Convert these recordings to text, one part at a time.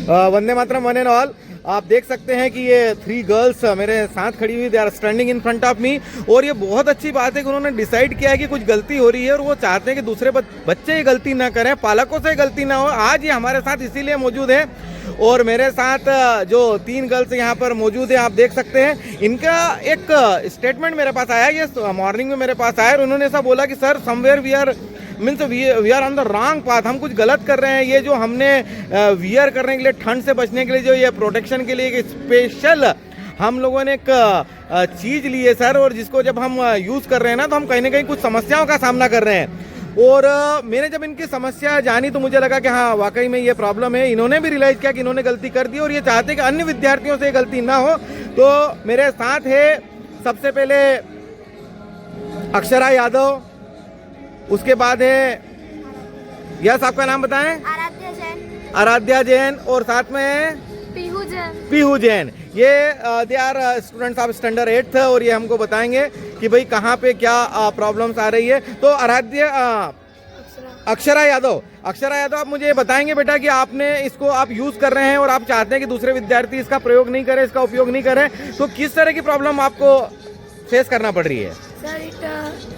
Vande Mataram one and all. आप देख सकते हैं कि ये 3 गर्ल्स मेरे साथ खड़ी हुई, they are standing in front of me. और ये बहुत अच्छी बात है कि उन्होंने डिसाइड किया है कि कुछ गलती हो रही है और वो चाहते हैं कि दूसरे बच्चे ये गलती ना करें, पालकों से गलती ना हो। आज ये हमारे साथ इसीलिए मौजूद है। और मेरे साथ जो 3 गर्ल्स यहाँ पर मौजूद है, आप देख सकते हैं, इनका एक स्टेटमेंट मेरे पास आया, ये मॉर्निंग में मेरे पास आया और उन्होंने ऐसा बोला कि sir somewhere we are on the wrong path, हम कुछ गलत कर रहे हैं। ये जो हमने वियर करने के लिए, ठंड से बचने के लिए, जो ये प्रोटेक्शन के लिए एक स्पेशल हम लोगों ने एक चीज़ ली है सर, और जिसको जब हम यूज़ कर रहे हैं ना, तो हम कहीं ना कहीं कुछ समस्याओं का सामना कर रहे हैं। और मैंने जब इनकी समस्या जानी तो मुझे लगा कि हाँ वाकई में ये प्रॉब्लम है। इन्होंने भी रियलाइज़ किया कि इन्होंने गलती कर दी और ये चाहते कि अन्य विद्यार्थियों से गलती ना हो। तो मेरे साथ है सबसे पहले अक्षरा यादव, उसके बाद है, यस आपका नाम बताएं? आराध्या जैन। आराध्या जैन, और साथ में है पीहू जैन। ये they are students of standard 8th और ये हमको बताएंगे कि भाई कहाँ पे क्या प्रॉब्लम्स आ रही है। तो आराध्या, अक्षरा यादव, आप मुझे बताएंगे बेटा कि आपने इसको आप यूज कर रहे हैं और आप चाहते हैं कि दूसरे विद्यार्थी इसका प्रयोग नहीं करें, इसका उपयोग नहीं करें, तो किस तरह की प्रॉब्लम आपको फेस करना पड़ रही है? Sir, it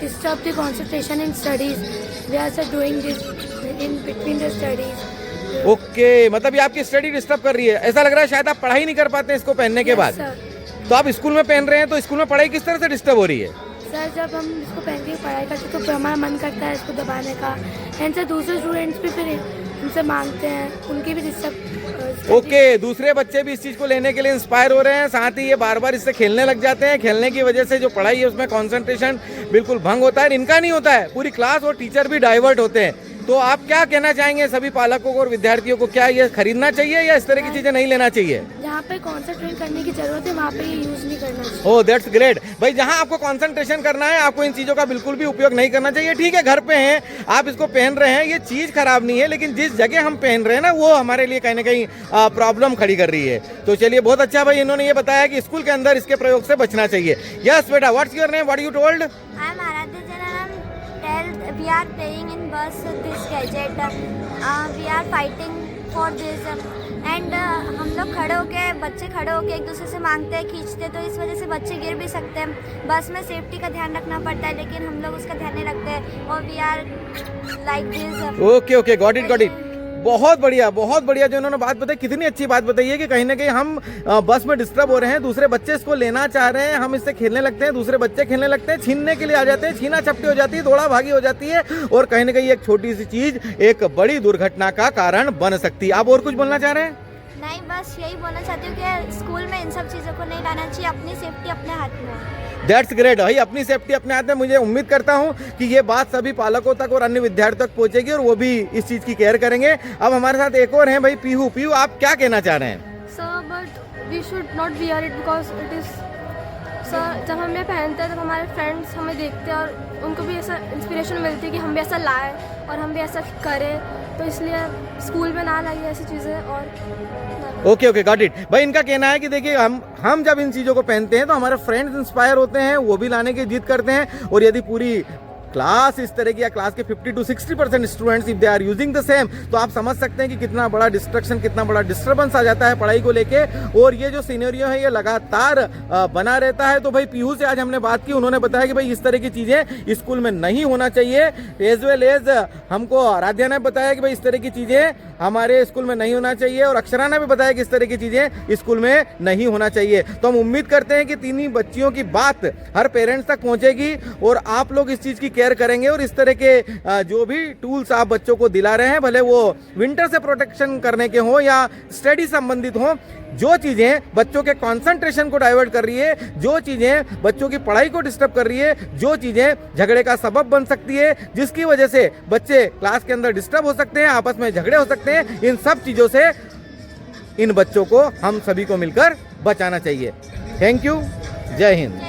disturbs the concentration in studies. We are doing this in between the studies. Okay, मतलब ये आपकी स्टडी डिस्टर्ब कर रही है। ऐसा लग रहा है शायद आप पढ़ाई नहीं कर पाते इसको पहनने के बाद। तो आप स्कूल में पहन रहे हैं, तो स्कूल में पढ़ाई किस तरह से डिस्टर्ब हो रही है? सर, जब हम इसको पहन के पढ़ाई करते तो हमारा मन करता है इसको दबाने का, एंड सर दूसरे स्टूडेंट्स भी फिर हमसे मांगते हैं, उनकी भी डिस्टर्ब। ओके, दूसरे बच्चे भी इस चीज़ को लेने के लिए इंस्पायर हो रहे हैं, साथ ही ये बार बार इससे खेलने लग जाते हैं। खेलने की वजह से जो पढ़ाई है उसमें कंसंट्रेशन बिल्कुल भंग होता है। इनका नहीं होता है, पूरी क्लास और टीचर भी डाइवर्ट होते हैं। तो आप क्या कहना चाहेंगे सभी पालकों को और विद्यार्थियों को? क्या ये खरीदना चाहिए या इस तरह की चीजें नहीं लेना चाहिए? जहाँ पे कंसंट्रेट करने की जरूरत है वहाँ पे ये यूज नहीं करना चाहिए। Oh that's great. भाई जहाँ आपको कंसंट्रेशन करना है, आपको इन चीजों का बिल्कुल भी उपयोग नहीं करना चाहिए। ठीक है, घर पे हैं, आप इसको पहन रहे हैं, ये चीज खराब नहीं है, लेकिन जिस जगह हम पहन रहे हैं ना, वो हमारे लिए कहीं ना कहीं प्रॉब्लम खड़ी कर रही है। तो चलिए, बहुत अच्छा भाई, इन्होंने ये बताया कि स्कूल के अंदर इसके प्रयोग से बचना चाहिए। यस बेटा, what's your name, what you told? I am Aaradhya Jain and we are playing in bus this gadget. We are fighting for this and हम लोग खड़े होके, बच्चे खड़े होके एक दूसरे से मांगते हैं, खींचते, तो इस वजह से बच्चे गिर भी सकते हैं। बस में सेफ्टी का ध्यान रखना पड़ता है, लेकिन हम लोग उसका ध्यान नहीं रखते और we are like this. Okay, got it. बहुत बढ़िया जो उन्होंने बात बताई, कितनी अच्छी बात बताई है कि कहीं ना कहीं हम बस में डिस्टर्ब हो रहे हैं, दूसरे बच्चे इसको लेना चाह रहे हैं, हम इससे खेलने लगते हैं, दूसरे बच्चे खेलने लगते हैं, छीनने के लिए आ जाते हैं, छीना झपटी हो जाती है, दौड़ा भागी हो जाती है, और कहीं ना कहीं एक छोटी सी चीज एक बड़ी दुर्घटना का कारण बन सकती है। आप और कुछ बोलना चाह रहे हैं? नहीं, बस यही बोलना चाहती हूँ कि स्कूल में इन सब चीज़ों को नहीं लाना चाहिए, अपनी सेफ्टी अपने हाथ में है। दैट्स ग्रेट भाई, अपनी सेफ्टी अपने हाथ में। मुझे उम्मीद करता हूँ कि ये बात सभी पालकों तक और अन्य विद्यार्थियों तक पहुँचेगी और वो भी इस चीज़ की केयर करेंगे। अब हमारे साथ एक और हैं भाई, पीहू, आप क्या कहना चाह रहे हैं? Sir, but we should not wear it because it is, sir जब हम ये पहनते हैं तब हमारे फ्रेंड्स हमें देखते हैं और उनको भी ऐसा इंस्पिरेशन मिलती है कि हम भी ऐसा लाएं और हम भी ऐसा करें, तो इसलिए स्कूल में ना लाइए ऐसी चीज़ें। और ओके, गॉट इट भाई। इनका कहना है कि देखिए, हम जब इन चीज़ों को पहनते हैं तो हमारे फ्रेंड्स इंस्पायर होते हैं, वो भी लाने की जिद करते हैं, और यदि पूरी क्लास इस तरह की या क्लास के 50 to 60% students if they are using the same, तो आप समझ सकते हैं कि कितना बड़ा डिस्ट्रक्शन, कितना बड़ा डिस्टर्बेंस आ जाता है पढ़ाई को लेके। और ये जो सिनेरियो है ये लगातार बना रहता है। तो भाई पीहू से आज हमने बात की, उन्होंने बताया कि भाई इस तरह की चीजें स्कूल में नहीं होना चाहिए। एज वेल एज हमको आराध्या ने बताया कि भाई इस तरह की चीजें हमारे स्कूल में नहीं होना चाहिए, और अक्षरा ने भी बताया कि इस तरह की चीजें स्कूल में नहीं होना चाहिए। तो हम उम्मीद करते हैं कि तीनों बच्चियों की बात हर पेरेंट्स तक पहुंचेगी और आप लोग इस चीज की केयर करेंगे, और इस तरह के जो भी टूल्स आप बच्चों को दिला रहे हैं, भले वो विंटर से प्रोटेक्शन करने के हो या स्टडी संबंधित हो, जो चीजें बच्चों के कंसंट्रेशन को डाइवर्ट कर रही है, जो चीजें बच्चों की पढ़ाई को डिस्टर्ब कर रही है, जो चीजें झगड़े का सबब बन सकती है, जिसकी वजह से बच्चे क्लास के अंदर डिस्टर्ब हो सकते हैं, आपस में झगड़े हो सकते हैं, इन सब चीजों से इन बच्चों को हम सभी को मिलकर बचाना चाहिए। थैंक यू, जय हिंद।